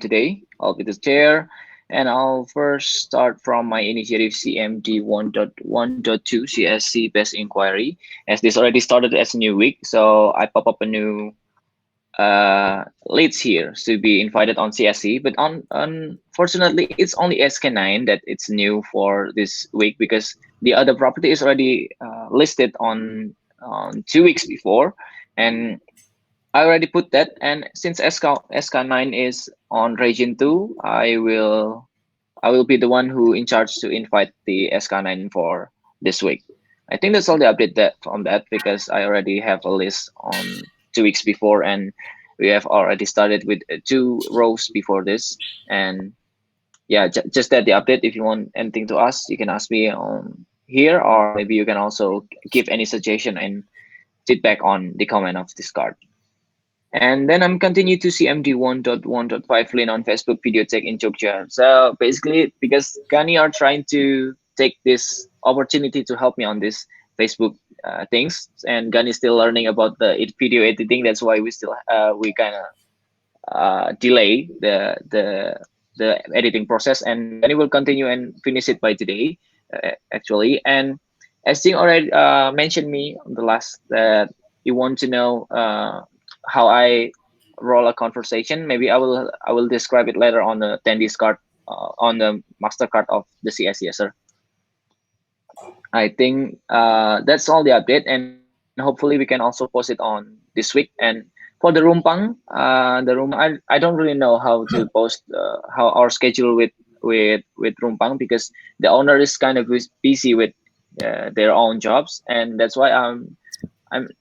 today. I'll be the chair, and I'll first start from my initiative CMD 1.1.2 CSC Best Inquiry, as this already started as a new week. So I pop up a new leads here to be invited on CSC, but unfortunately, it's only SK9 that it's new for this week because the other property is already listed on 2 weeks before, and I already put that. And since SK9 is on region 2, I will be the one who in charge to invite the SK9 for this week. I think that's all the update that on that because I already have a list on 2 weeks before, and we have already started with 2 rows before this. And yeah, just that the update. If you want anything to ask, you can ask me on here, or maybe you can also give any suggestion and feedback on the comment of this card. And then I'm continue to see MD1.1.5 link on Facebook video tech in Jogja. So basically, because Gani are trying to take this opportunity to help me on this Facebook things, and Gani is still learning about the video editing. That's why we kind of delay the editing process, and Gani will continue and finish it by today, actually. And as Jing already mentioned me on the last that you want to know how I roll a conversation. Maybe I will describe it later on the attendees card on the master card of the CSC, sir. I think that's all the update, and hopefully we can also post it on this week. And for the room, I don't really know how to post how our schedule with Rumpang because the owner is kind of busy with their own jobs, and that's why I'm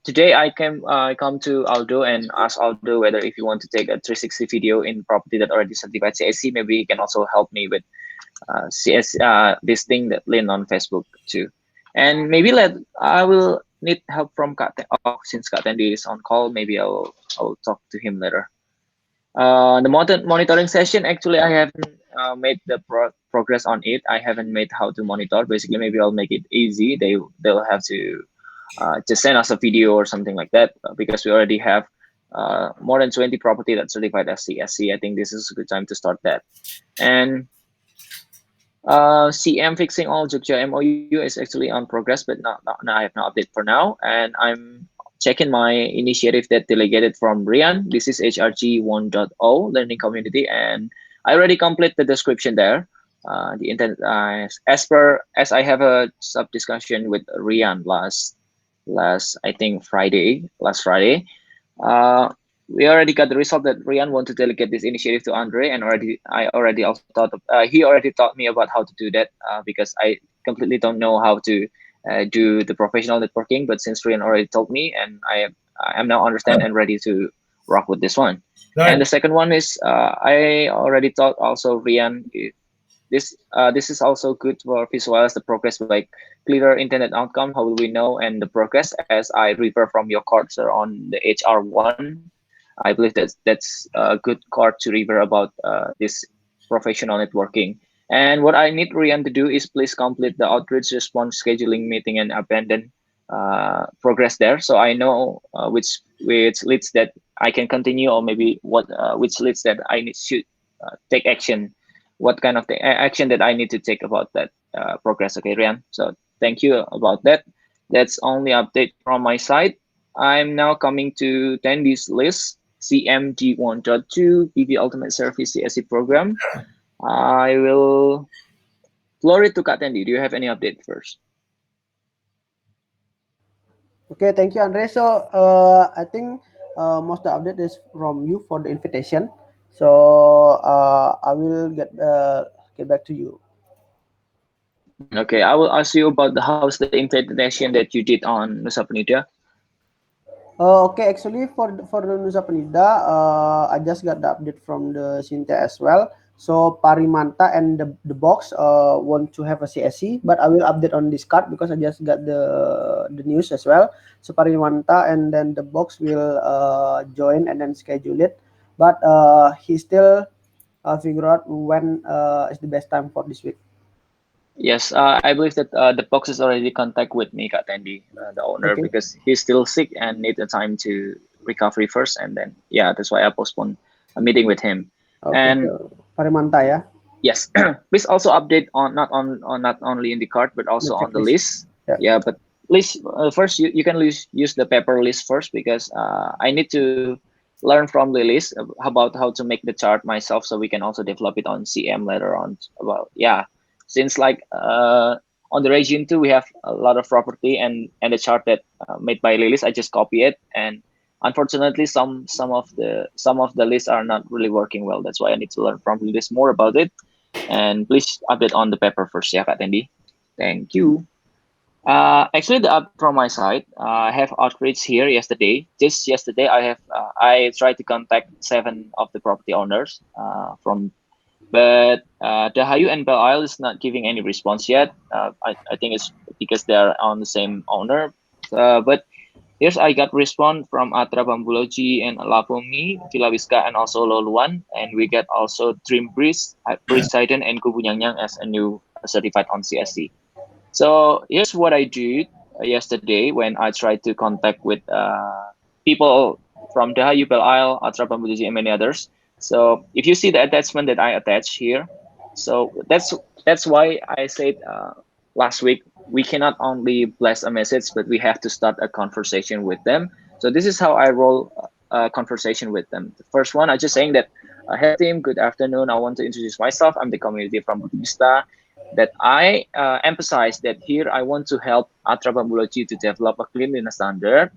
today I come to Aldo and ask Aldo whether if you want to take a 360 video in property that already certified CSC, maybe he can also help me with CS this thing that link on Facebook too. And maybe I will need help from since Kak Tendi is on call, maybe I will talk to him later. The monitoring session, actually I haven't made the progress on it. I haven't made how to monitor. Basically, maybe I'll make it easy. They'll have to just send us a video or something like that because we already have more than 20 property that's certified as CSC. I think this is a good time to start that. And CM fixing all Jogja MOU is actually on progress, but I have no update for now. And I'm checking my initiative that delegated from Rian. This is HRG 1.0 learning community, and I already complete the description there. The intent as I have a sub discussion with Rian last I think last Friday. We already got the result that Rian want to delegate this initiative to Andre, and I already also thought he already taught me about how to do that because I completely don't know how to do the professional networking. But since Rian already told me, and I am now understand and ready to rock with this one. Right. And the second one is I already taught also Rian. This is also good for visualize the progress by clearer internet outcome. How will we know and the progress as I refer from your cursor on the HR1. I believe that's a good card to refer about this professional networking. And what I need Rian to do is please complete the outreach response scheduling meeting and abandon progress there, so I know which leads that I can continue, or maybe which leads that I should take action. What kind of the action that I need to take about that progress? Okay, Rian. So thank you about that. That's only update from my side. I'm now coming to attendees list. CMG 1.2 PV Ultimate Service CSC program. I will floor it to Kak Tendi. Do you have any update first? Okay, thank you, Andre. So I think most of the update is from you for the invitation. So I will get back to you. Okay, I will ask you about how's the invitation that you did on Nusa Penida. Okay, actually for the Nusa Penida, I just got the update from the Cynthia as well. So Parimanta and the box want to have a CSC, but I will update on this card because I just got the news as well. So Parimanta and then the box will join and then schedule it, but he still figure out when is the best time for this week. Yes, I believe that the box is already contact with me, Kak Tendi, the owner, Okay. because he's still sick and need the time to recovery first, and then yeah, that's why I postponed a meeting with him. Okay, And Parimanta ya, yes, please also update on not only in the card but the also on the checklist. list. Yeah. Yeah, but please first you can use the paper list first because I need to learn from the list about how to make the chart myself so we can also develop it on CM later on. Well, yeah, since like on the region 2 we have a lot of property and the chart that made by Lilis, I just copy it, and unfortunately some of the lists are not really working well. That's why I need to learn from Lilis more about it, and please update on the paper first, ya, Kak Tendi. Thank you. Actually, the update from my side, I have outreach here yesterday. Just yesterday, I tried to contact 7 of the property owners but Dahayu and Belle Isle is not giving any response yet. I think it's because they are on the same owner. But here's I got response from Atra Bambuloji and Lapomi, Vilawiska, and also Loluan. And we get also Dream Breeze, Poseidon, and Kubunyang as a new certified on CSC. So here's what I did yesterday when I tried to contact with people from Dahayu, Belle Isle, Atra Bambuloji, and many others. So if you see the attachment that I attached here, so that's why I said last week we cannot only blast a message, but we have to start a conversation with them. So this is how I roll a conversation with them. The first one, I just saying that, hello team, good afternoon. I want to introduce myself. I'm the community from Bukit Vista. That I emphasize that here I want to help Atra Bambuloji to develop a cleanliness standard,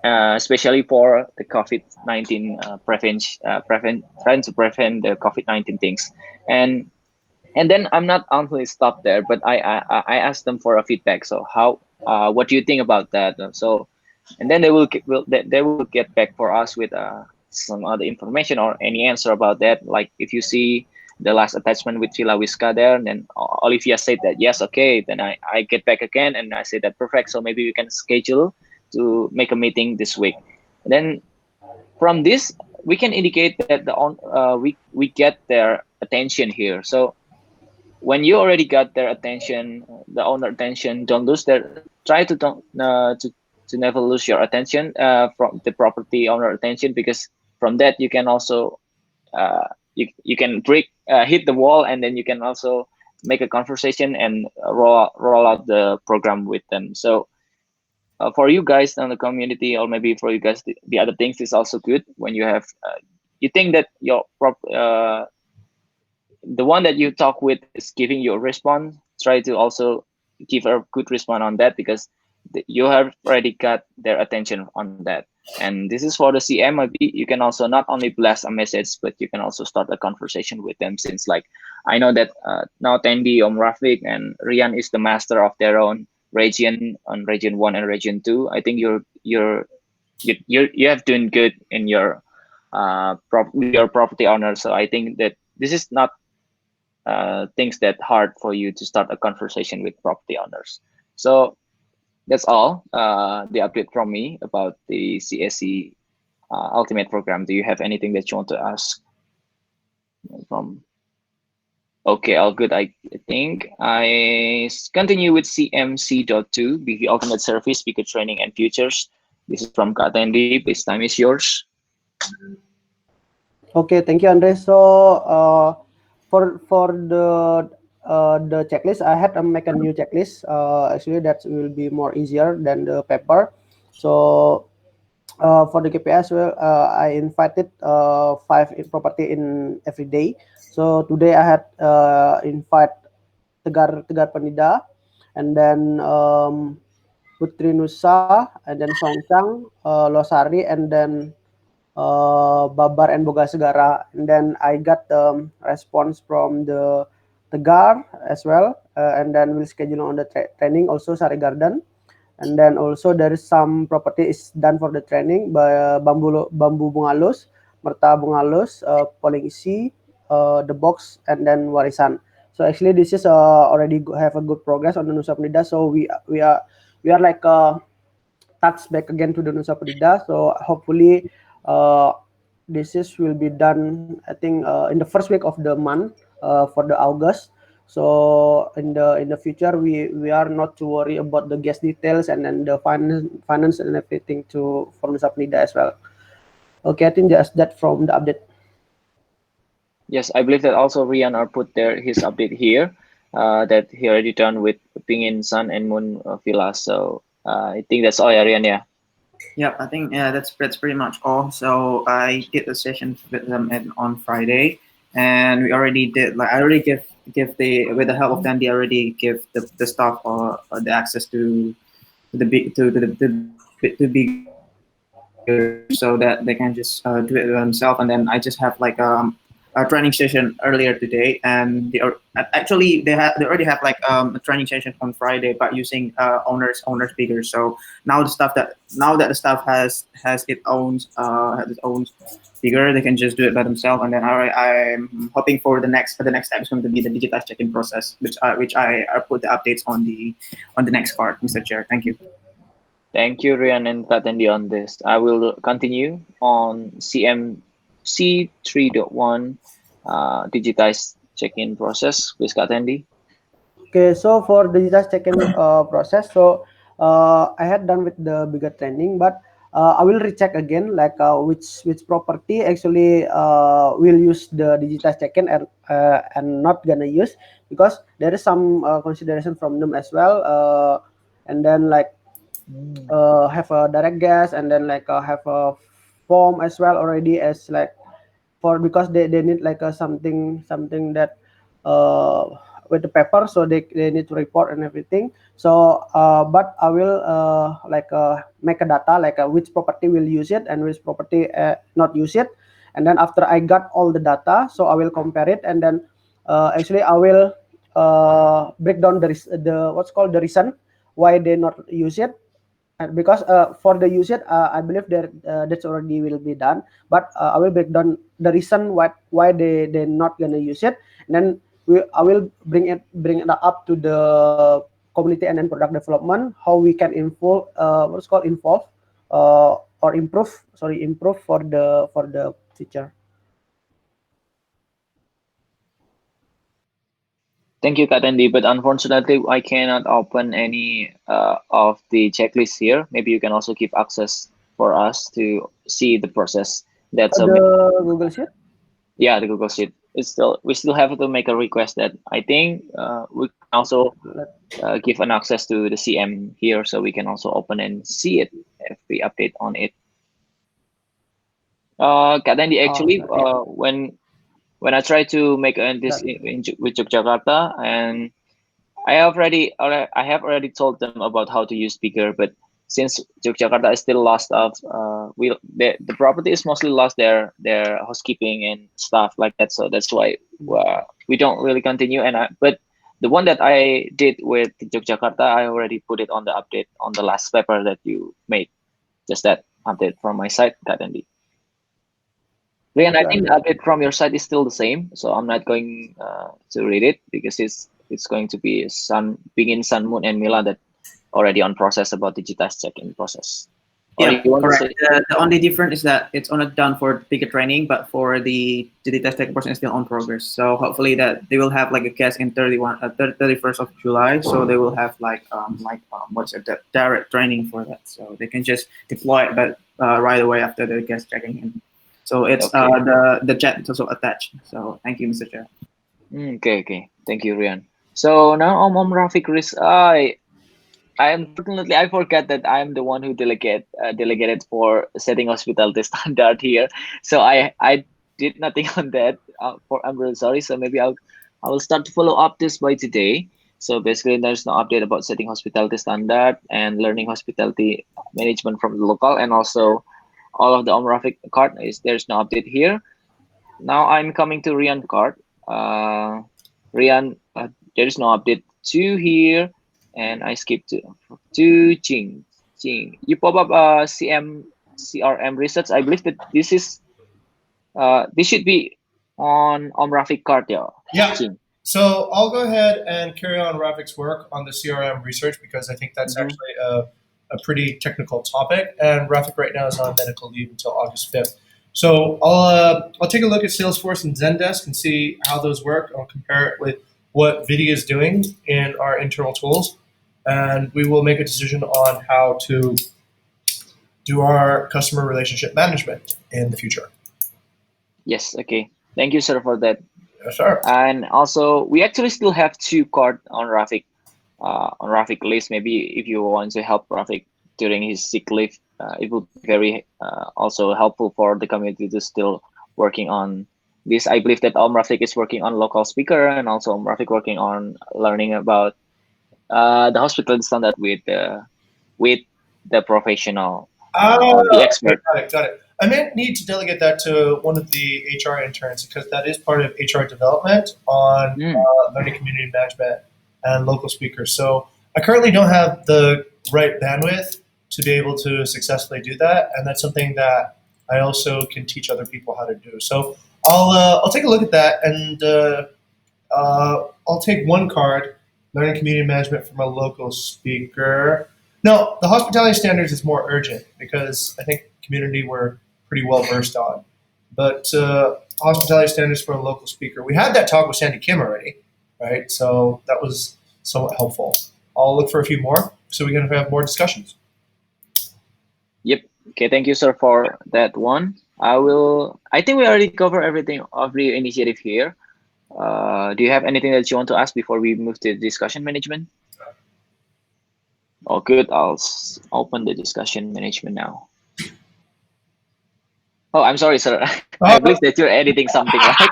especially for the COVID-19 trying to prevent the COVID-19 things. And and then I'm not only stop there, but I asked them for a feedback. So what do you think about that? So and then they will get back for us with some other information or any answer about that. Like if you see the last attachment with Villa Wiska there, and then Olivia said that yes, okay. Then I get back again and I say that perfect. So maybe we can schedule to make a meeting this week. And then from this we can indicate that we get their attention here. So when you already got their attention, the owner attention, don't lose their try to don't to never lose your attention from the property owner attention, because from that you can also you can hit the wall, and then you can also make a conversation and roll out the program with them. So for you guys on the community, or maybe for you guys the other things is also good when you have you think that the one that you talk with is giving you a response, try to also give a good response on that, because you have already got their attention on that. And this is for the CM. Maybe you can also not only blast a message, but you can also start a conversation with them, since like I know that now Tendi, Om Rafik, and Rian is the master of their own region on region 1 and region 2. I think you have doing good in your your property owner. So I think that this is not things that hard for you to start a conversation with property owners. So that's all the update from me about the CSC Ultimate program. Do you have anything that you want to ask from? Okay, all good. I think continue with CMC.2, BV Ultimate Service, Speaker Training and Futures. This is from Kak Tendi. Please, time is yours. Okay, thank you, Andre. So for the checklist, I had to make a new checklist. Actually, that will be more easier than the paper. So for the KPI as well, I invited 5 property in every day. So today I had invite Tegar Penida, and then Putri Nusa, and then Songchang, Losari, and then Babar and Boga Segara. And then I got the response from the Tegar as well, and then we'll schedule on the training also Sari Garden. And then also there is some property is done for the training by Bambu Bungalus, Merta Bungalus, Poling Isi, the box, and then Warisan. So actually this is already have a good progress on the Nusa Penida. So we are like touch back again to the Nusa Penida. So hopefully this is will be done, I think, in the first week of the month for the August. So in the future we are not to worry about the gas details and then the finance and everything to for Nusa Penida as well. Okay, I think just that from the update. Yes, I believe that also Rian or put there his update here, that he already done with Pingin Sun and Moon Villa. So I think that's all, yeah, Rian. Yeah. Yeah, I think that's pretty much all. So I did the session with them on Friday, and we already did like I already give the with the help of them they already give the staff the access to the big to bigger so that they can just do it themselves. And then I just have like a training session earlier today, and actually they already have like a training session on Friday, but using owners bigger. So now that the staff has its own bigger, they can just do it by themselves. And then I'm hoping for the next step is going to be the digitized check-in process, which I put the updates on the next card, Mr. Chair. Thank you. Thank you, Rian and Katendi on this. I will continue on CMC 3.1 digitized check-in process. Please, Katendi. Okay, so for the just check-in process, so I had done with the bigger training, but I will recheck again, like which property actually will use the digitized check-in and not gonna use, because there is some consideration from them as well, and then like have a direct gas, and then like have a form as well already as like for, because they need like a something that uh with the paper, so they need to report and everything. So but I will like make a data like which property will use it and which property not use it. And then after I got all the data, so I will compare it, and then actually I will break down the what's called the reason why they not use it. And because for the usage, I believe that that's already will be done. But I will break down the reason why they not gonna use it, and then I will bring it up to the community and then product development, how we can involve what's called involve or improve for the future. Thank you, Katendi. But unfortunately, I cannot open any of the checklists here. Maybe you can also keep access for us to see the process that's The submitted. Google Sheet. Yeah, the Google Sheet. It's still we still have to make a request that I think we can also Let, give an access to the CM here, so we can also open and see it if we update on it. Kak Dandy, actually, sorry. Yeah, when I try to make this that. with Yogyakarta, and I have already told them about how to use speaker, but since Yogyakarta is still lost of the property is mostly lost their housekeeping and stuff like that, so that's why we don't really continue. But the one that I did with Yogyakarta, I already put it on the update on the last paper that you made. Just that update from my side, Kak Dandy. Rian, I Okay, think the understood. update from your side is still the same, so I'm not going to read it because it's going to be Begin, Sun, Moon, and Mila that already on process about digitized check-in process. Or Yeah, you want to correct. say? The only difference is that it's only done for bigger training, but for the test tech portion is still on progress. So hopefully that they will have like a cast in 31st of July. So they will have what's it, that direct training for that. So they can just deploy it, but right away after the guest checking in. So it's Okay. the chat is also attached. So thank you, Mr. Chair. Okay, okay. Thank you, Rian. So now Om Rafiq Riz, I unfortunately I forgot that I'm the one who delegated for setting hospitality standard here. So I did nothing on that. I'm really sorry. So maybe I will start to follow up this by today. So basically, there's no update about setting hospitality standard and learning hospitality management from the local, and also all of the Omrafic card is there's no update here. Now I'm coming to Rian card. Rian, there is no update to here, and I skip to Jing. Jing, you pop up CRM research. I believe that this should be on Rafik card, yeah. Yeah. Jing. So I'll go ahead and carry on Rafik's work on the CRM research because I think that's Mm-hmm. actually a pretty technical topic. And Rafik right now is on medical leave until August 5th. So I'll take a look at Salesforce and Zendesk and see how those work. I'll compare it with what Vidya is doing in our internal tools. And we will make a decision on how to do our customer relationship management in the future. Yes, okay. Thank you, sir, for that. Yes, sir. And also, we actually still have two card on Rafik list. Maybe if you want to help Rafik during his sick leave, it will be very also helpful for the community to still working on this. I believe that Rafik is working on local speaker, and also Rafik working on learning about the hospital standard with the professional Ah, or the okay, expert. got it, got it. I may need to delegate that to one of the HR interns because that is part of HR development on Mm, learning community management and local speakers. So I currently don't have the right bandwidth to be able to successfully do that, and that's something that I also can teach other people how to do. So I'll take a look at that, and I'll take one card, learning community management from a local speaker. No, the hospitality standards is more urgent because I think community we're pretty well versed on. But hospitality standards for a local speaker. We had that talk with Sandy Kim already, right? So that was somewhat helpful. I'll look for a few more so we can have more discussions. yep. Okay. Thank you, sir, for that one. I think we already covered everything of the initiative here. Do you have anything that you want to ask before we move to discussion management? Oh, good. I'll open the discussion management now. Oh, I'm sorry, sir. I believe Oh, that you're editing something, right?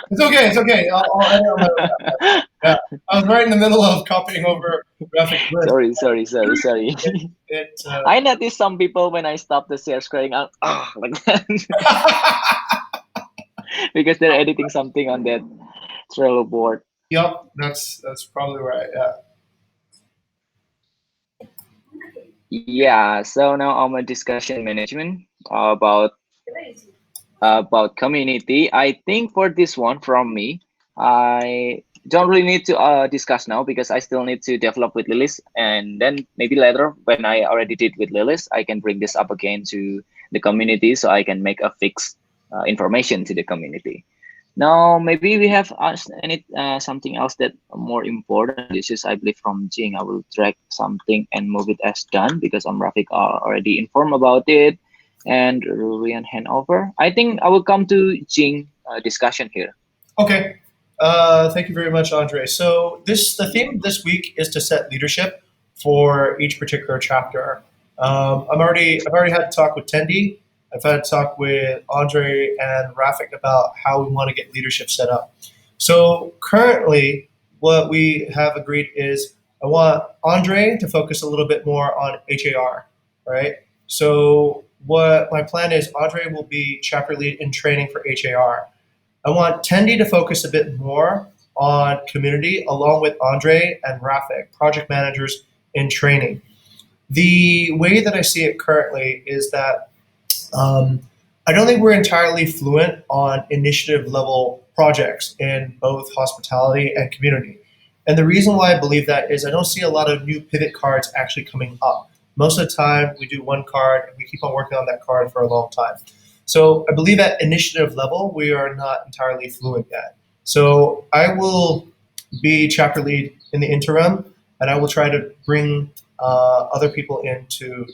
it's okay. It's okay. I'll edit on my own time. Yeah, I was right in the middle of copying over graphic list. Sorry. It I noticed some people when I stop the share scrolling out, like that, because they're editing something on that Trello board. Yep, that's probably right. Yeah. Yeah. So now on my discussion management about community. I think for this one from me, I don't really need to discuss now because I still need to develop with Lilis, and then maybe later when I already did with Lilis, I can bring this up again to the community so I can make a fixed information to the community. Now maybe we have any something else that more important. This is I believe from Jing. I will drag something and move it as done because Rafik already informed about it and Rulian handover. I think I will come to Jing discussion here. Okay. Thank you very much, Andre. So the theme this week is to set leadership for each particular chapter. I've already had a talk with Tendi. I've had a talk with Andre and Rafik about how we want to get leadership set up. So currently, what we have agreed is I want Andre to focus a little bit more on HAR, right? So what my plan is, Andre will be chapter lead in training for HAR. I want Tendi to focus a bit more on community along with Andre and Rafik, project managers in training. The way that I see it currently is that um, I don't think we're entirely fluent on initiative level projects in both hospitality and community. And the reason why I believe that is I don't see a lot of new pivot cards actually coming up. Most of the time, we do one card and we keep on working on that card for a long time. So I believe at initiative level, we are not entirely fluent yet. So I will be chapter lead in the interim, and I will try to bring other people in to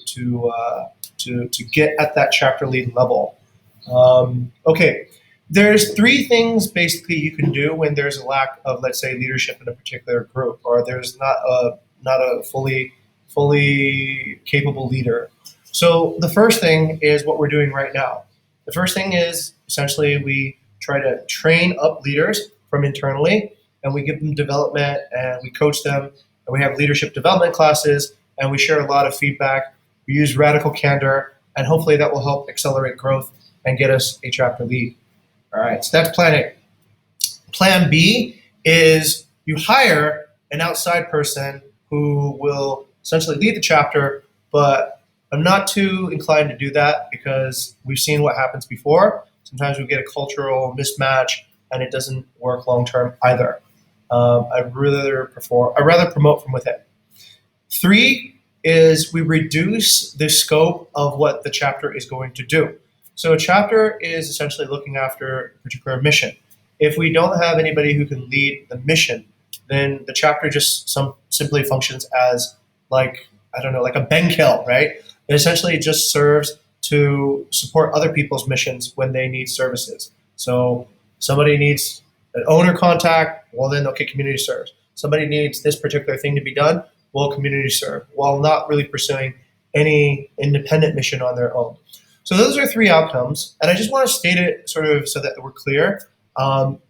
get at that chapter lead level. Okay, there's three things basically you can do when there's a lack of, let's say, leadership in a particular group, or there's not a fully capable leader. So the first thing is what we're doing right now. The first thing is essentially we try to train up leaders from internally, and we give them development and we coach them, and we have leadership development classes, and we share a lot of feedback. We use radical candor, and hopefully that will help accelerate growth and get us a chapter lead. All right, so that's plan A. Plan B is you hire an outside person who will essentially lead the chapter, but I'm not too inclined to do that because we've seen what happens before. Sometimes we get a cultural mismatch and it doesn't work long term either. I'd rather promote from within. Three is we reduce the scope of what the chapter is going to do. So a chapter is essentially looking after a particular mission. If we don't have anybody who can lead the mission, then the chapter just simply functions as like, I don't know, like a Benkel, right? It essentially just serves to support other people's missions when they need services. So somebody needs an owner contact, well then okay, community serves. Somebody needs this particular thing to be done, well community serve, while not really pursuing any independent mission on their own. So those are three outcomes, and I just want to state it sort of so that we're clear.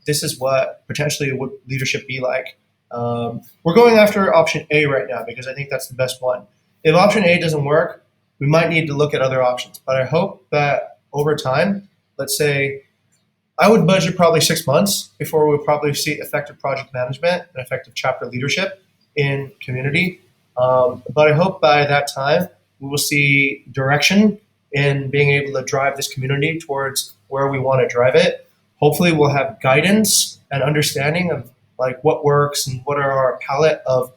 This is what potentially would leadership be like. We're going after option A right now because I think that's the best one. If option A doesn't work, we might need to look at other options. But I hope that over time, let's say, I would budget probably 6 months before we'll probably see effective project management and effective chapter leadership in community. But I hope by that time we will see direction in being able to drive this community towards where we want to drive it. Hopefully, we'll have guidance and understanding of like what works and what are our palette of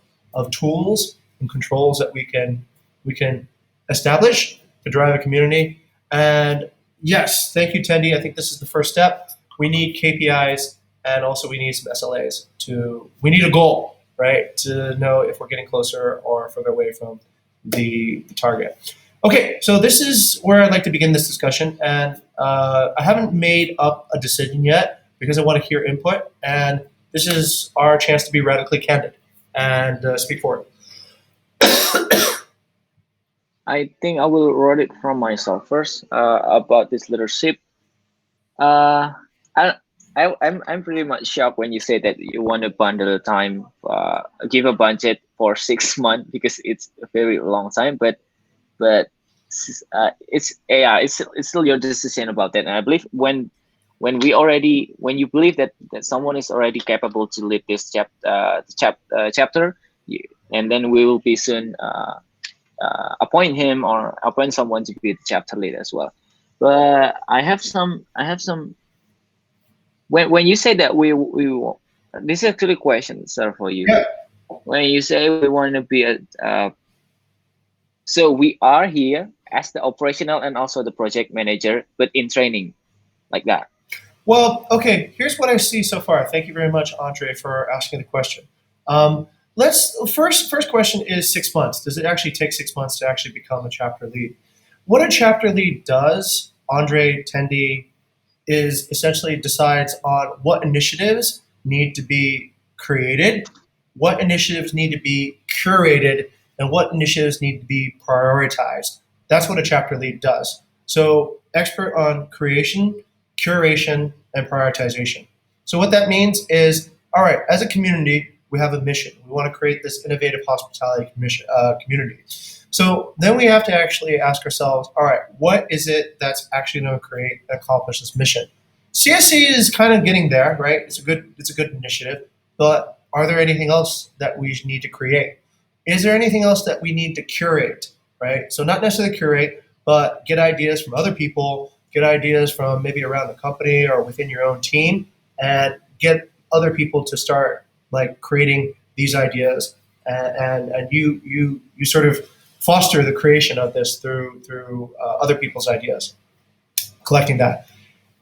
tools and controls that we can establish to drive a community. And yes, thank you, Tendi. I think this is the first step. We need KPIs and also we need some SLAs we need a goal, right? To know if we're getting closer or further away from the target. Okay, so this is where I'd like to begin this discussion. And I haven't made up a decision yet because I want to hear input. And this is our chance to be radically candid and speak forward. I think I will write it from myself first about this leadership. Uh, I, I'm pretty much shocked when you say that you want to bundle the time, give a budget for 6 months because it's a very long time. But it's yeah, it's still your decision about that. And I believe when you believe that someone is already capable to lead this chapter, and then we will be soon. Appoint him or appoint someone to be the chapter lead as well. But I have some when you say that this is actually a question, sir, for you. Yeah. When you say we want to be so we are here as the operational and also the project manager, but in training like that. Well, okay, here's what I see so far. Thank you very much, Andre, for asking the question. Let's first question is 6 months. Does it actually take 6 months to actually become a chapter lead? What a chapter lead does, Andre, Tendi, is essentially decides on what initiatives need to be created, what initiatives need to be curated, and what initiatives need to be prioritized. That's what a chapter lead does. So expert on creation, curation, and prioritization. So what that means is, all right, as a community, we have a mission. We want to create this innovative hospitality community. So then we have to actually ask ourselves, all right, what is it that's actually going to create and accomplish this mission? CSC is kind of getting there, right? It's a good initiative, but are there anything else that we need to create? Is there anything else that we need to curate, right? So not necessarily curate, but get ideas from other people, get ideas from maybe around the company or within your own team, and get other people to start like creating these ideas, and you sort of foster the creation of this through other people's ideas, collecting that.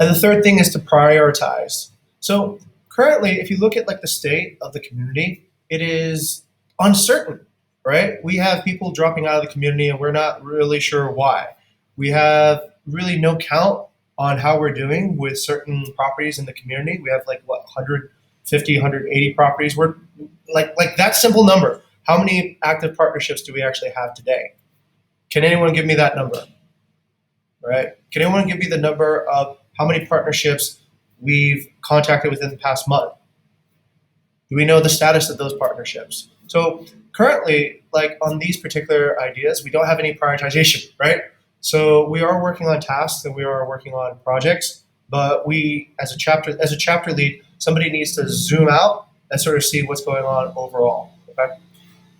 And the third thing is to prioritize. So currently, if you look at like the state of the community, it is uncertain, right? We have people dropping out of the community and we're not really sure why. We have really no count on how we're doing with certain properties in the community. We have like 150, 180 properties. We're like that simple number. How many active partnerships do we actually have today? Can anyone give me that number? Right? Can anyone give me the number of how many partnerships we've contacted within the past month? Do we know the status of those partnerships? So currently, like on these particular ideas, we don't have any prioritization, right? So we are working on tasks and we are working on projects, but we, as a chapter lead, somebody needs to zoom out and sort of see what's going on overall. Okay?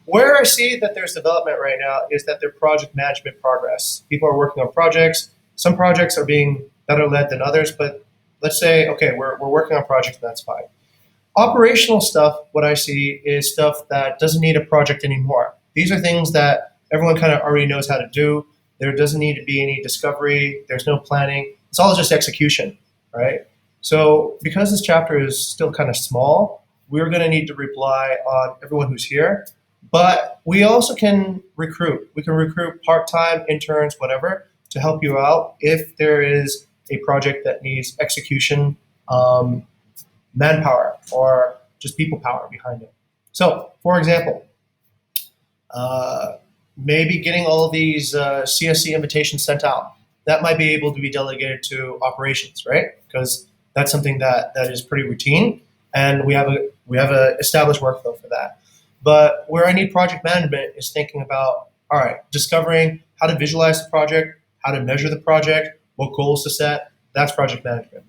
Where I see that there's development right now is that there's project management progress. People are working on projects. Some projects are being better led than others, but let's say, okay, we're working on projects and that's fine. Operational stuff, what I see is stuff that doesn't need a project anymore. These are things that everyone kind of already knows how to do. There doesn't need to be any discovery. There's no planning. It's all just execution, right? So because this chapter is still kind of small, we're going to need to rely on everyone who's here. But we also can recruit. We can recruit part-time interns, whatever, to help you out if there is a project that needs execution, manpower, or just people power behind it. So, for example, uh, maybe getting all of these CSC invitations sent out. That might be able to be delegated to operations, right? Because that's something that is pretty routine, and we have a established workflow for that. But where I need project management is thinking about, all right, discovering how to visualize the project, how to measure the project, what goals to set. That's project management.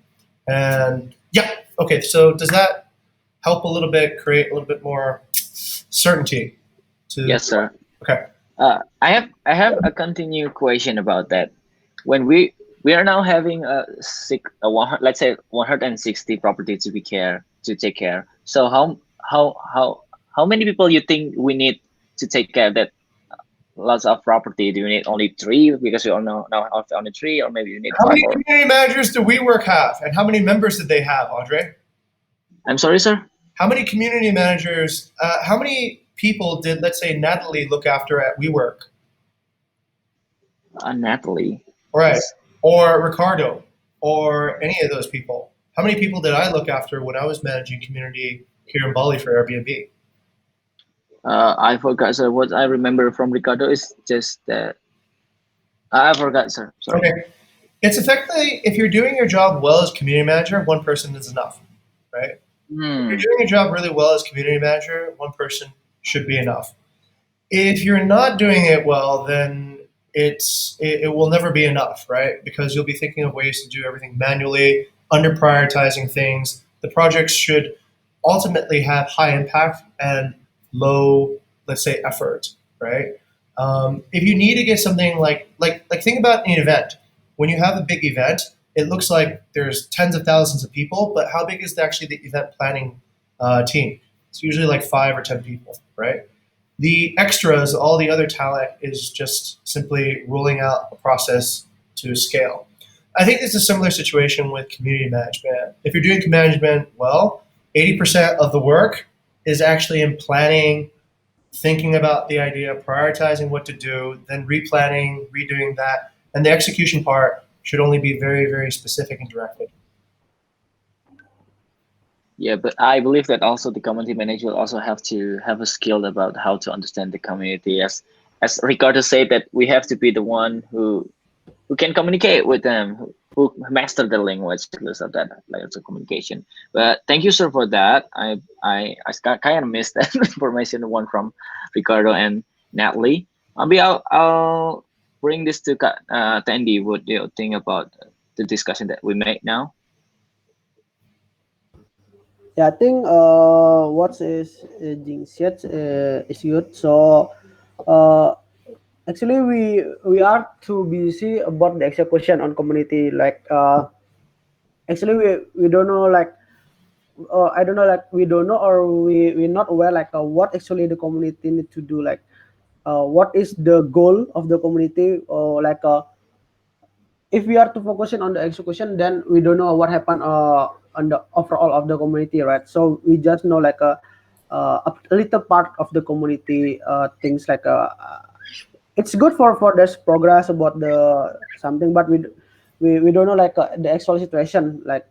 And yeah, okay. So does that help a little bit, create a little bit more certainty to? Yes, sir. Okay. I have a continued question about that. When we are now having let's say 160 properties to take care. So how many people you think we need to take care of that lots of property? Do you need only three because we all know now have only three, or maybe you need How five? many Or community managers do WeWork have, and how many members did they have, Andre? I'm sorry, sir. How many community managers? How many people did, let's say, Natalie look after at WeWork? Natalie. All right, Yes. or Ricardo, or any of those people. How many people did I look after when I was managing community here in Bali for Airbnb? I forgot, sir. What I remember from Ricardo is just that I forgot, sir. Sorry. Okay, it's effectively, if you're doing your job well as community manager, one person is enough, right? If you're Hmm. doing your job really well as community manager, one person should be enough. If you're not doing it well, then it will never be enough, right? Because you'll be thinking of ways to do everything manually, under prioritizing things. The projects should ultimately have high impact and low, let's say, effort, right? If you need to get something like think about an event. When you have a big event, it looks like there's tens of thousands of people, but how big is actually the event planning team? It's usually like 5 or 10 people, right? The extras, all the other talent, is just simply rolling out a process to scale. I think it's a similar situation with community management. If you're doing community management well, 80% of the work is actually in planning, thinking about the idea, prioritizing what to do, then replanning, redoing that. And the execution part should only be very, very specific and directed. Yeah, but I believe that also the community manager will also have to have a skill about how to understand the community. As Ricardo said, that we have to be the one who can communicate with them, who master the language because of that layers of communication. But thank you, sir, for that. I kind of missed that information, the one from Ricardo and Natalie. Maybe I'll bring this to Tandy. What do you think about the discussion that we made now? Yeah, I think what is being said is good. So uh, actually, we are too busy about the execution on community. Like actually, we don't know like I don't know like we don't know or we're not aware like what actually the community need to do. Like what is the goal of the community or like if we are to focusing on the execution, then we don't know what happened on the overall of the community, right? So we just know like a little part of the community things like it's good for this progress about the something, but we don't know like the actual situation like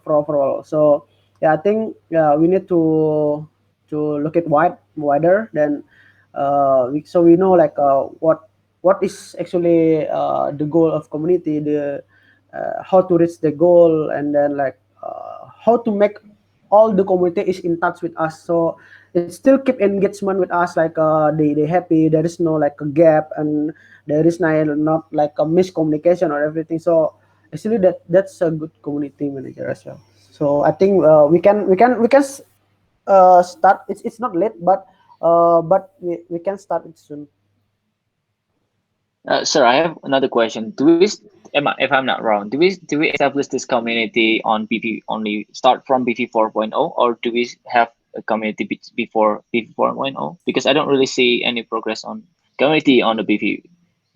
overall. So yeah, I think yeah we need to look at wider than so we know like what is actually the goal of community, the how to reach the goal, and then like how to make all the community is in touch with us, so it still keep engagement with us like they happy, there is no like a gap, and there is not like a miscommunication or everything. So actually that's a good community manager as well. So I think we can start. It's not late, but we can start it soon. Sir, I have another question. If I'm not wrong, do we establish this community on BP only start from BP 4.0, or do we have a community before BP 4.0? Because I don't really see any progress on community on the BP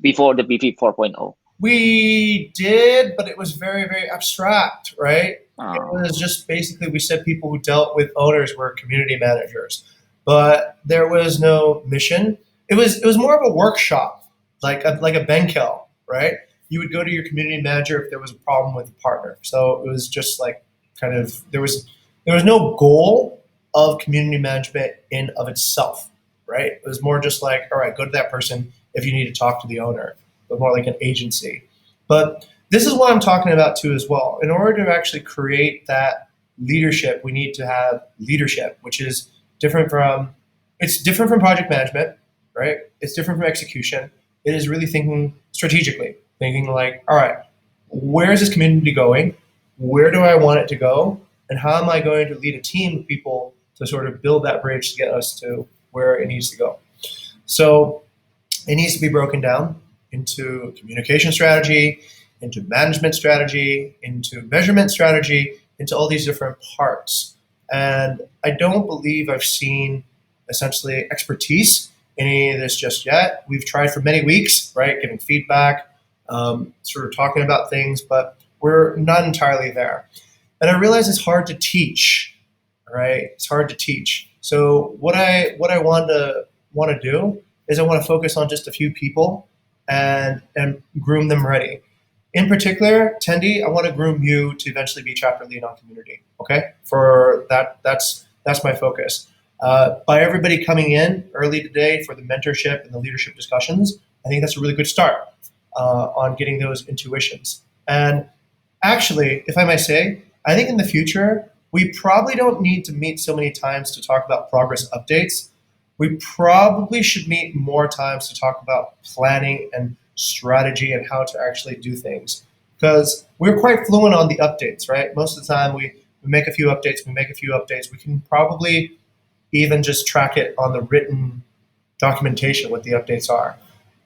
before the BP 4.0. We did, but it was very, very abstract, right? It was Oh, just basically we said people who dealt with owners were community managers, but there was no mission. It was more of a workshop, like a Benkel, right? you would go to your community manager if there was a problem with a partner. So it was just like kind of there was no goal of community management in of itself, right? It was more just like, all right, go to that person if you need to talk to the owner, but more like an agency. But this is what I'm talking about too as well. In order to actually create that leadership, we need to have leadership, which is different from it's different from project management, right? It's different from execution. It is really thinking strategically, thinking like, all right, where is this community going? Where do I want it to go? And how am I going to lead a team of people to sort of build that bridge to get us to where it needs to go? So it needs to be broken down into communication strategy, into management strategy, into measurement strategy, into all these different parts. And I don't believe I've seen essentially expertise in any of this just yet. We've tried for many weeks, right, giving feedback, sort of talking about things, but we're not entirely there. And I realize it's hard to teach, right? It's hard to teach. So what I want to do is I want to focus on just a few people and groom them ready. In particular, Tendi, I want to groom you to eventually be chapter lead on community. Okay, for that's my focus. By everybody coming in early today for the mentorship and the leadership discussions, I think that's a really good start on getting those intuitions. And actually, if I may say, I think in the future we probably don't need to meet so many times to talk about progress updates. We probably should meet more times to talk about planning and strategy and how to actually do things. Because we're quite fluent on the updates, right? Most of the time we make a few updates, we can probably even just track it on the written documentation what the updates are.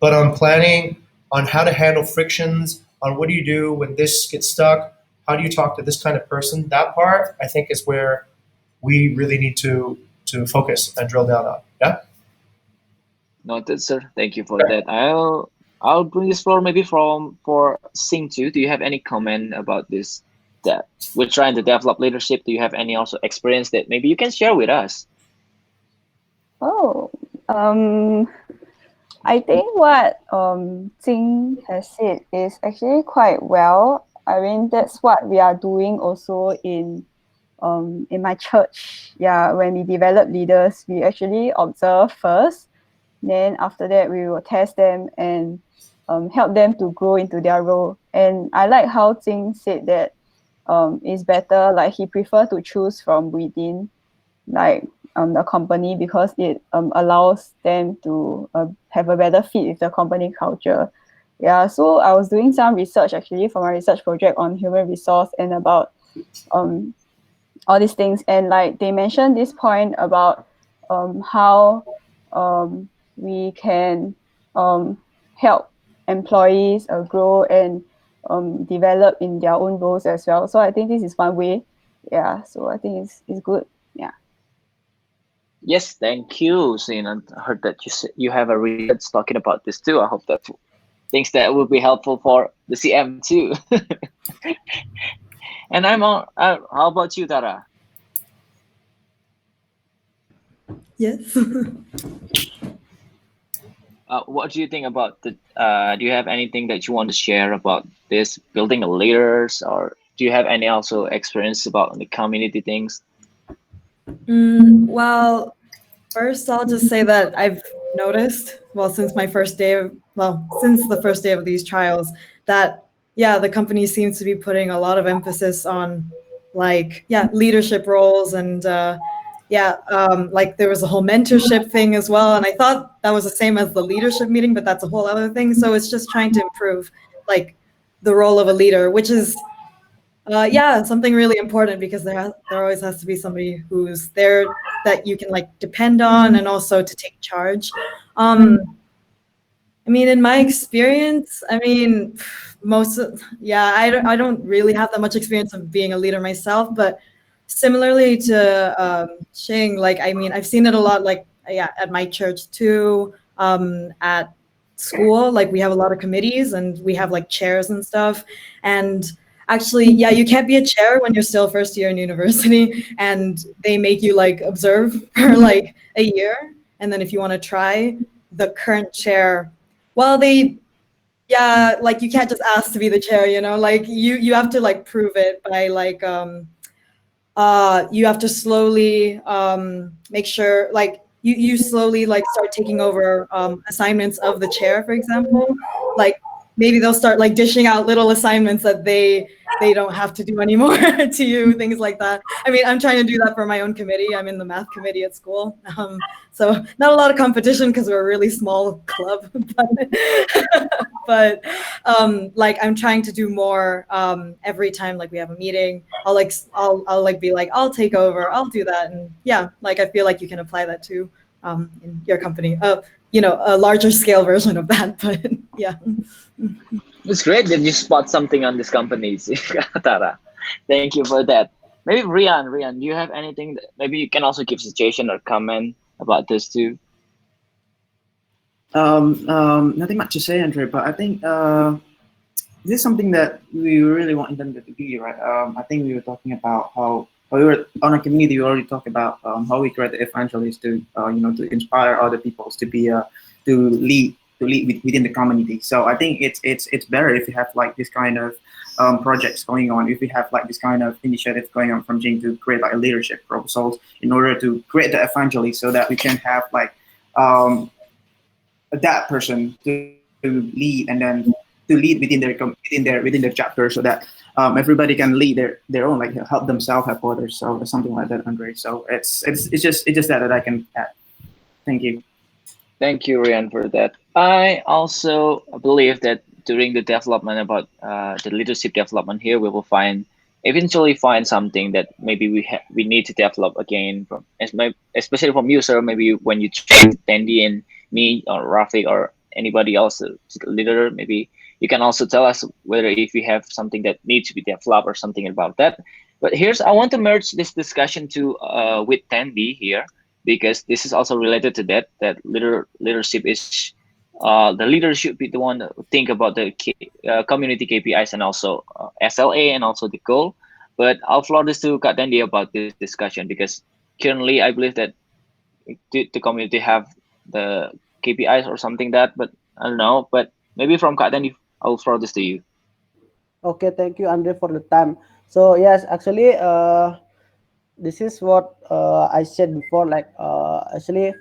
But on planning, on how to handle frictions, on what do you do when this gets stuck, how do you talk to this kind of person, that part I think is where we really need to focus and drill down on. Yeah? Noted, sir. Thank you for that. I'll bring this floor maybe from for Sing too. Do you have any comment about this? That we're trying to develop leadership. Do you have any also experience that maybe you can share with us? Oh, I think what Jing has said is actually quite well. I mean, that's what we are doing also in my church. Yeah, when we develop leaders, we actually observe first. Then after that, we will test them and help them to grow into their role. And I like how Jing said that it's better, like he prefer to choose from within, like the company, because it allows them to have a better fit with the company culture. Yeah, so I was doing some research actually for my research project on human resource and about all these things. And like they mentioned this point about how we can help employees grow and develop in their own roles as well. So I think this is one way. Yeah, so I think it's good. Yeah. Yes, thank you, Sin. I heard that you have a research talking about this too. I hope that things that will be helpful for the CM too. And I'm on. How about you, Tara? Yes. What do you think about the? Do you have anything that you want to share about this building a leaders, or do you have any also experience about the community things? Well, first I'll just say that I've noticed, since the first day of these trials, that the company seems to be putting a lot of emphasis on leadership roles and like there was a whole mentorship thing as well. And I thought that was the same as the leadership meeting, but that's a whole other thing. So it's just trying to improve like the role of a leader, which is something really important, because there always has to be somebody who's there that you can like depend on, and also to take charge. I mean, in my experience, I don't really have that much experience of being a leader myself, but similarly to Shing, like, I mean, I've seen it a lot, like, at my church too, at school, like we have a lot of committees and we have like chairs and stuff. And actually, you can't be a chair when you're still first year in university, and they make you like observe for like a year. And then if you want to try, the current chair, well, they yeah, like you can't just ask to be the chair, you know, like you have to like prove it by like you have to slowly make sure like you slowly like start taking over assignments of the chair, for example. Like maybe they'll start like dishing out little assignments that they don't have to do anymore to you, things like that. I mean, I'm trying to do that for my own committee. I'm in the math committee at school. So not a lot of competition because we're a really small club, but like I'm trying to do more every time like we have a meeting. I'll like be like, I'll take over, I'll do that. And yeah, like I feel like you can apply that too in your company. You know, a larger scale version of that, but yeah. It's great that you spot something on these companies, Tara. Thank you for that. Maybe Rian, do you have anything? Maybe you can also give suggestion or comment about this too. Nothing much to say, Andre, but I think this is something that we really want Internet to be, right? I think we were talking about how we were on a community. We already talked about how we create the evangelists to, to inspire other people to be to lead within the community. So I think it's better if you have like this kind of projects going on. If we have like this kind of initiative going on from Jing to create like a leadership proposals in order to create the evangelists, so that we can have like um, that person to lead and then to lead within their chapter, so that everybody can lead their own, like help themselves, help others, so something like that, Andre. So it's just that I can add. Thank you. Thank you, Rian, for that. I also believe that during the development about the leadership development here, we will eventually find something that maybe we need to develop again from, especially from user. Maybe when you train Tandy and me or Rafik or anybody else, leader, maybe you can also tell us whether if we have something that needs to be developed or something about that. But I want to merge this discussion to with Tandy here, because this is also related to that leadership is the leader should be the one to think about the community KPIs and also SLA and also the goal. But I'll floor this to Kak Dandi about this discussion, because currently I believe that the community have the KPIs or something that, but I don't know. But maybe from Kak Dandi, I'll throw this to you. Okay, thank you, Andre, for the time. So yes, actually, this is what I said before. Like, actually,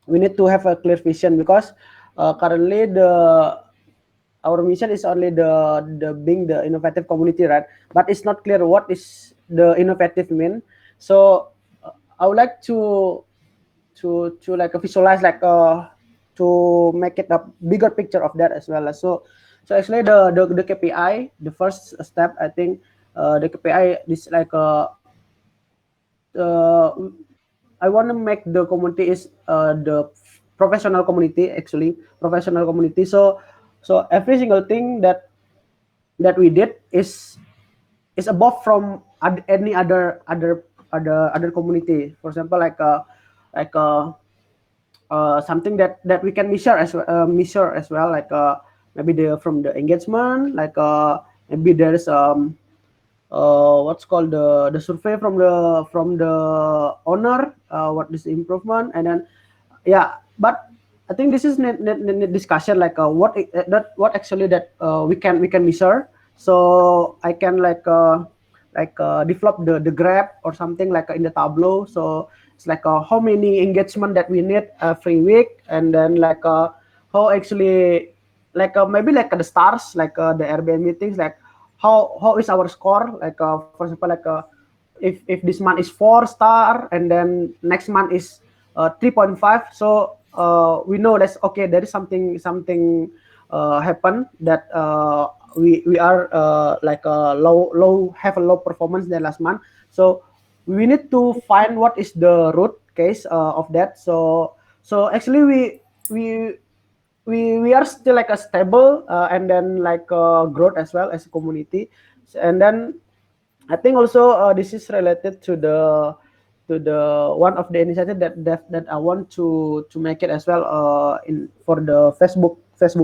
we need to have a clear vision, because currently our mission is only the being the innovative community, right? But it's not clear what is the innovative mean. So I would like to like visualize, like to make it a bigger picture of that as well. So actually the KPI, the first step, I think the KPI is like uh, I want to make the community is the professional community, actually professional community. So every single thing that we did is above from any other community. For example, like something that we can measure as well, like maybe from the engagement, like maybe there's what's called the survey from the owner, what is the improvement, and then yeah. But I think this is net discussion, like what actually that we can measure. So I can develop the graph or something like in the Tableau. So it's like how many engagement that we need every week, and then like how actually like maybe like the stars, like the Airbnb things, like how is our score, like for example, like if this month is 4 star, and then next month is 3.5. So we know that's okay, there is something happen, that we are like low have a low performance than last month. So we need to find what is the root case of that. So actually we we are still like a stable, and then like growth as well as a community. And then I think also this is related to the one of the initiative that I want to make it as well, in for the Facebook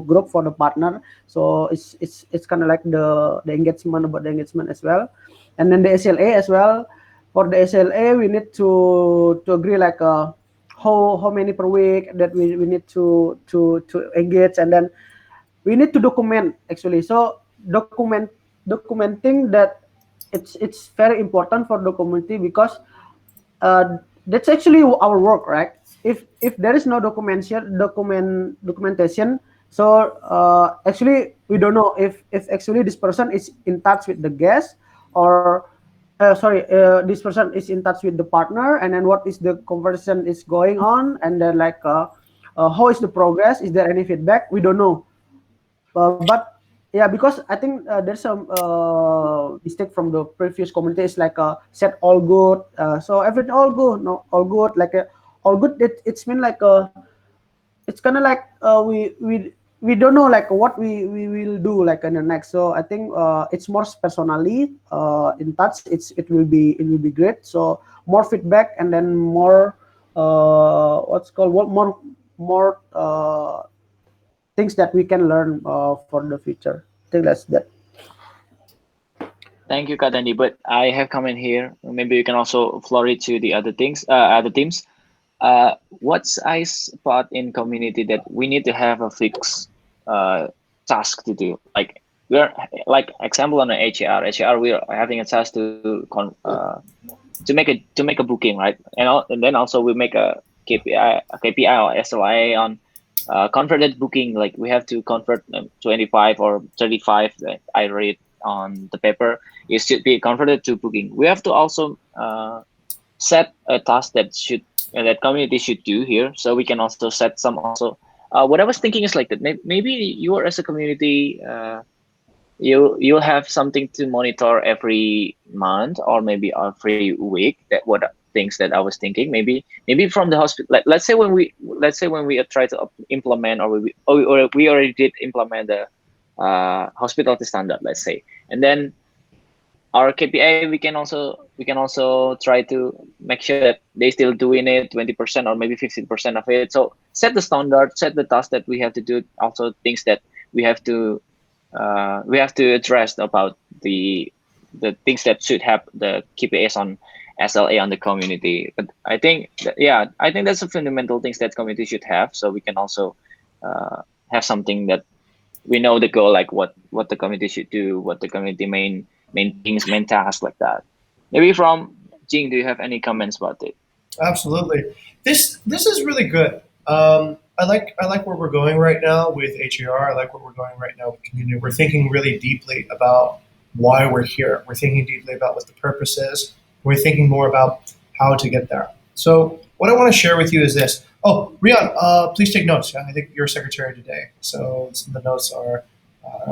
group for the partner. So it's kind of like the engagement, about the engagement as well. And then the SLA as well. For the SLA, we need to agree, like how many per week that we need to engage. And then we need to document actually. So documenting that, it's very important for the community, because that's actually our work, right? If there is no documentation, so actually we don't know if actually this person is in touch with the guest, or this person is in touch with the partner, and then what is the conversation is going on, and then like how is the progress, is there any feedback, we don't know. But yeah, because I think there's some mistake from the previous community. It's like said all good, so everything all good, no, all good, like all good. It's mean like it's kind of like we don't know like what we will do like in the next. So I think it's more personally in touch. It will be great. So more feedback, and then more what's called what more things that we can learn for the future. I think that's that. Thank you, Katandi. But I have comment here. Maybe you can also floor it to the other teams. What's I spot in community that we need to have a fixed task to do. Like we're like example on the HAR, we are having a task to make a booking, right? And then also we make a KPI or SLA on converted booking. Like we have to convert 25 or 35 that I read on the paper. It should be converted to booking. We have to also set a task that community should do here, so we can also set some also. What I was thinking is like that maybe you are as a community, you'll have something to monitor every month or maybe every week. That what things that I was thinking. Maybe from the hospital. Like, let's say when we try to implement, or we already did implement the hospitality standard. Let's say, and then our KPI, we can also try to make sure that they still doing it 20% or maybe 15% of it. So set the standard, set the task that we have to do. Also things that we have to address about the things that should have the KPIs on SLA on the community. But I think that's a fundamental things that community should have. So we can also have something that we know the goal, like what the community should do, what the community main things, main tasks, like that. Maybe from Jing, do you have any comments about it? Absolutely. This is really good. I like where we're going right now with HER. I like where we're going right now with community. We're thinking really deeply about why we're here. We're thinking deeply about what the purpose is. We're thinking more about how to get there. So what I want to share with you is this. Oh, Rian, please take notes. Yeah, I think you're secretary today, so some of the notes are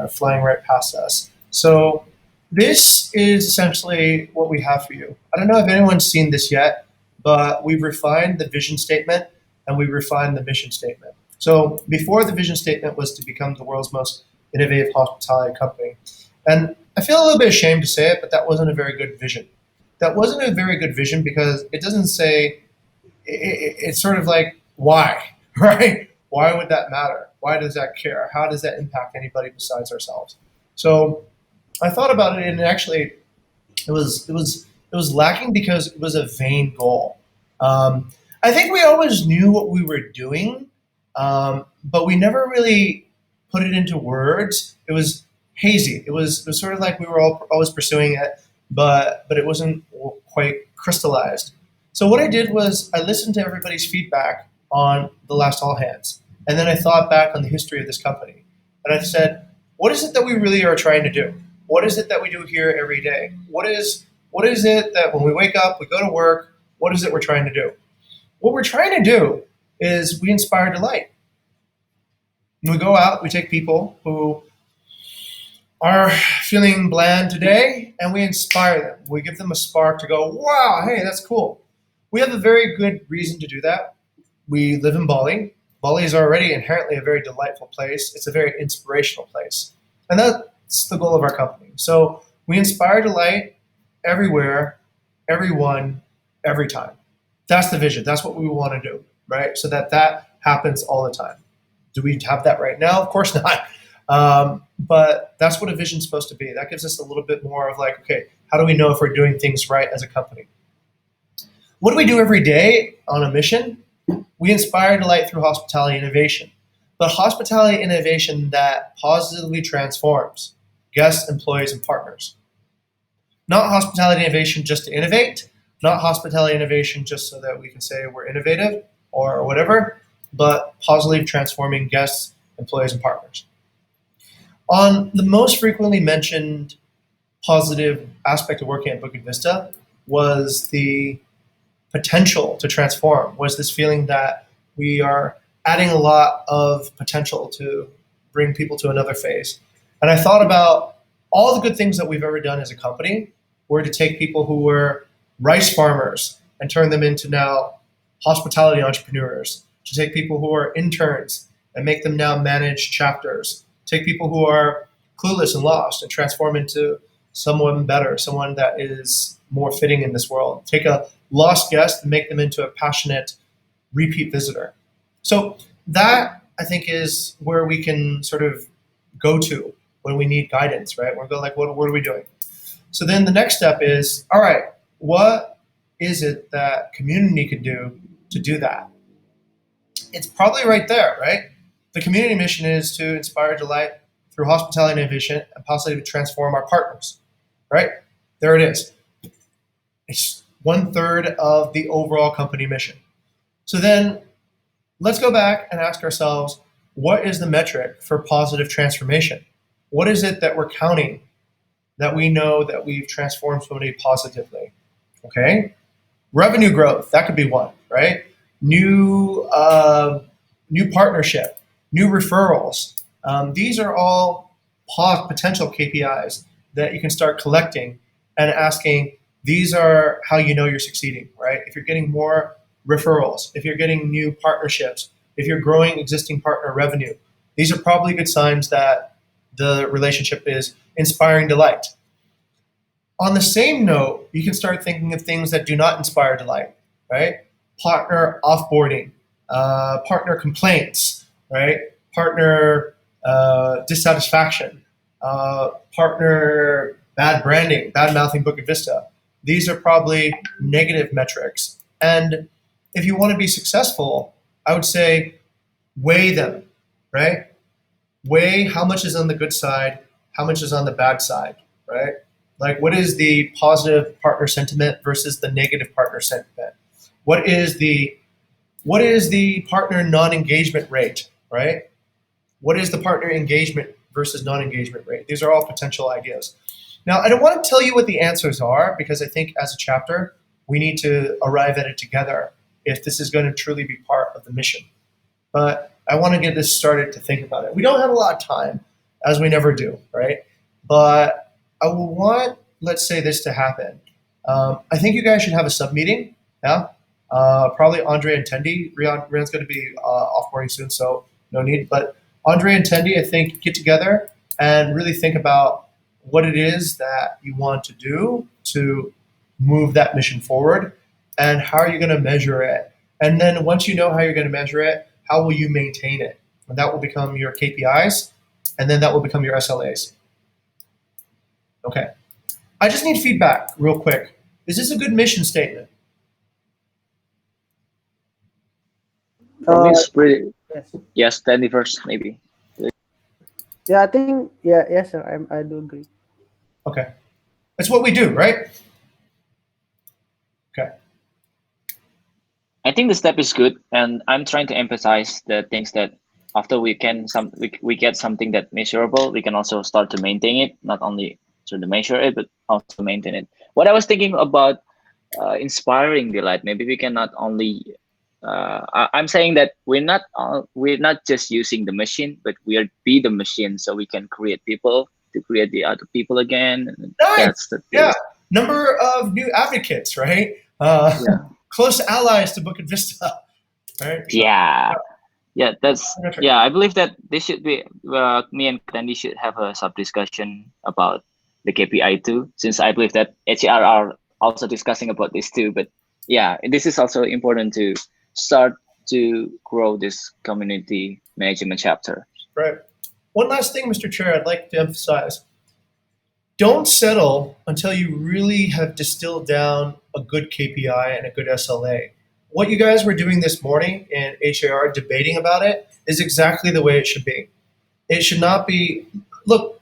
flying right past us. So this is essentially what we have for you. I don't know if anyone's seen this yet, but we've refined the vision statement and we refined the mission statement. So before, the vision statement was to become the world's most innovative hospitality company. And I feel a little bit ashamed to say it, but that wasn't a very good vision. That wasn't a very good vision because it doesn't say, it's sort of like, why, right? Why would that matter? Why does that care? How does that impact anybody besides ourselves? So I thought about it, and actually, it was lacking because it was a vain goal. I think we always knew what we were doing, but we never really put it into words. It was hazy. It was sort of like we were always pursuing it, but it wasn't quite crystallized. So what I did was I listened to everybody's feedback on the last all hands, and then I thought back on the history of this company, and I said, what is it that we really are trying to do? What is it that we do here every day? What is it that when we wake up, we go to work, what is it we're trying to do? What we're trying to do is we inspire delight. We go out, we take people who are feeling bland today, and we inspire them. We give them a spark to go, wow, hey, that's cool. We have a very good reason to do that. We live in Bali. Bali is already inherently a very delightful place. It's a very inspirational place. And that's the goal of our company. So we inspire delight everywhere, everyone, every time. That's the vision. That's what we want to do, right? So that happens all the time. Do we have that right now? Of course not. But that's what a vision's supposed to be. That gives us a little bit more of like, okay, how do we know if we're doing things right as a company? What do we do every day on a mission? We inspire delight through hospitality innovation. but hospitality innovation that positively transforms guests, employees, and partners. Not hospitality innovation just to innovate, not hospitality innovation just so that we can say we're innovative or whatever, but positively transforming guests, employees, and partners. On the most frequently mentioned positive aspect of working at Bukit Vista was the potential to transform, was this feeling that we are adding a lot of potential to bring people to another phase. And I thought about all the good things that we've ever done as a company were to take people who were rice farmers and turn them into now hospitality entrepreneurs, to take people who are interns and make them now manage chapters, take people who are clueless and lost and transform into someone better, someone that is more fitting in this world. Take a lost guest and make them into a passionate repeat visitor. So that, I think, is where we can sort of go to when we need guidance, right? We're going like, what are we doing? So then the next step is, all right, what is it that community can do to do that? It's probably right there, right? The community mission is to inspire delight through hospitality innovation and positively transform our partners, right? There it is. It's 1/3 of the overall company mission. So then let's go back and ask ourselves, what is the metric for positive transformation? What is it that we're counting that we know that we've transformed somebody positively? Okay, revenue growth, that could be one, right? New partnership, new referrals. These are all potential KPIs that you can start collecting and asking. These are how you know you're succeeding, right? If you're getting more referrals, if you're getting new partnerships, if you're growing existing partner revenue, these are probably good signs that the relationship is inspiring delight. On the same note, you can start thinking of things that do not inspire delight, right? Partner offboarding, partner complaints, right? Partner dissatisfaction, partner bad branding, bad mouthing Bukit Vista. These are probably negative metrics. And if you want to be successful, I would say weigh them, right? Weigh how much is on the good side, how much is on the bad side, right? Like, what is the positive partner sentiment versus the negative partner sentiment? What is the partner non-engagement rate, right? What is the partner engagement versus non-engagement rate? These are all potential ideas. Now, I don't want to tell you what the answers are because I think as a chapter, we need to arrive at it together if this is going to truly be part of the mission. But I want to get this started to think about it. We don't have a lot of time, as we never do, right? But I will want, let's say, this to happen. I think you guys should have a sub-meeting, yeah? Probably Andre and Tendi. Rian's going to be offboarding soon, so no need. But Andre and Tendi, I think, get together and really think about what it is that you want to do to move that mission forward and how are you going to measure it. And then once you know how you're going to measure it, how will you maintain it? And that will become your KPIs, and then that will become your SLAs. Okay. I just need feedback real quick. Is this a good mission statement? For me, it's pretty. Yes. Yes, 21st maybe. Yeah, I think yes, sir. I do agree. Okay. That's what we do, right? Okay. I think the step is good, and I'm trying to emphasize the things that after we get something that measurable, we can also start to maintain it, not only to measure it, but also maintain it. What I was thinking about inspiring delight, maybe we can not only. I'm saying that we're not just using the machine, but be the machine, so we can create people to create the other people again. Nice. Yeah. Number of new advocates, right? Yeah. Close allies to Bukit Vista, right? Yeah. Yeah, I believe that this should be me and Candy should have a sub discussion about the KPI too, since I believe that HR are also discussing about this too. But yeah, this is also important to start to grow this community management chapter. Right. One last thing, Mr. Chair, I'd like to emphasize. Don't settle until you really have distilled down a good KPI and a good SLA. what you guys were doing this morning in HAR, debating about it, is exactly the way it should be. It should not be, look,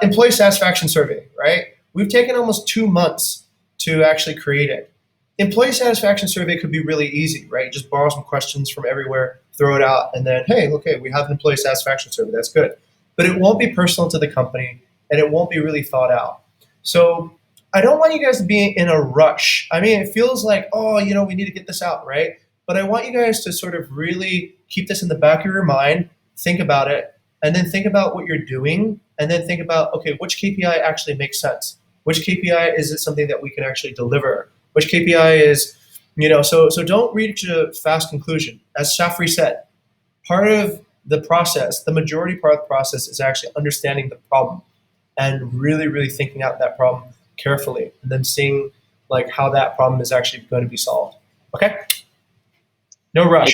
employee satisfaction survey, right? We've taken almost 2 months to actually create it. Employee satisfaction survey could be really easy, right? Just borrow some questions from everywhere, throw it out, and then, hey, okay, we have an employee satisfaction survey. That's good. But it won't be personal to the company, and it won't be really thought out. So I don't want you guys to be in a rush. I mean, it feels like, oh, we need to get this out, right? But I want you guys to sort of really keep this in the back of your mind, think about it, and then think about what you're doing, and then think about, okay, which KPI actually makes sense? Which KPI is it something that we can actually deliver? Which KPI is, so don't reach a fast conclusion. As Shafri said, part of the process, the majority part of the process is actually understanding the problem and really, really thinking out that problem carefully, and then seeing like how that problem is actually going to be solved. Okay? No rush.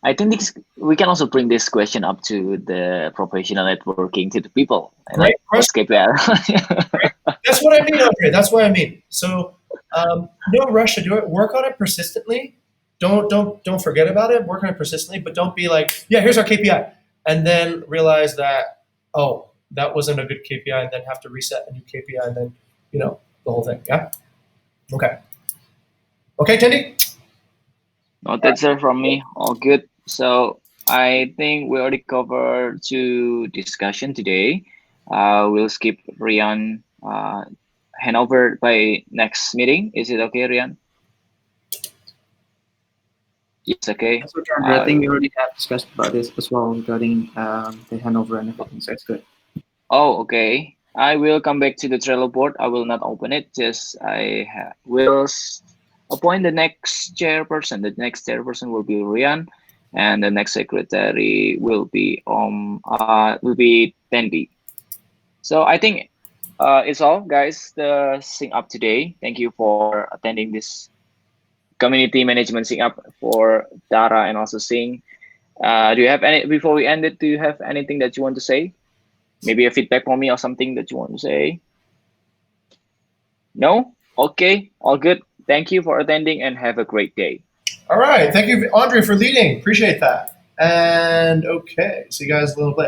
I think we can also bring this question up to the professional networking, to the people. Great what's KPI? That's what I mean, Andre. That's what I mean. So no rush to do it. Work on it persistently. Don't forget about it. Work on it persistently, but don't be like, yeah, here's our KPI, and then realize that, oh, that wasn't a good KPI, and then have to reset a new KPI, and then the whole thing. Yeah. Okay. Okay, Tendi. No, that's it from me. All good. So I think we already covered 2 discussion today. We'll skip Rian handover by next meeting. Is it okay, Rian? Yes, okay. That's okay, Andre. I think we already have discussed about this as well regarding the handover and everything. So it's good. Oh, okay. I will come back to the Trello board. I will not open it. Just will appoint the next chairperson. The next chairperson will be Rian, and the next secretary will be Tendi. So I think it's all, guys. The sync up today. Thank you for attending this community management sync up for Dara and also Sing. Do you have any, before we end it? Do you have anything that you want to say? Maybe a feedback for me or something that you want to say? No? Okay, all good. Thank you for attending and have a great day. All right. Thank you, Andre, for leading. Appreciate that. And okay, see you guys a little bit.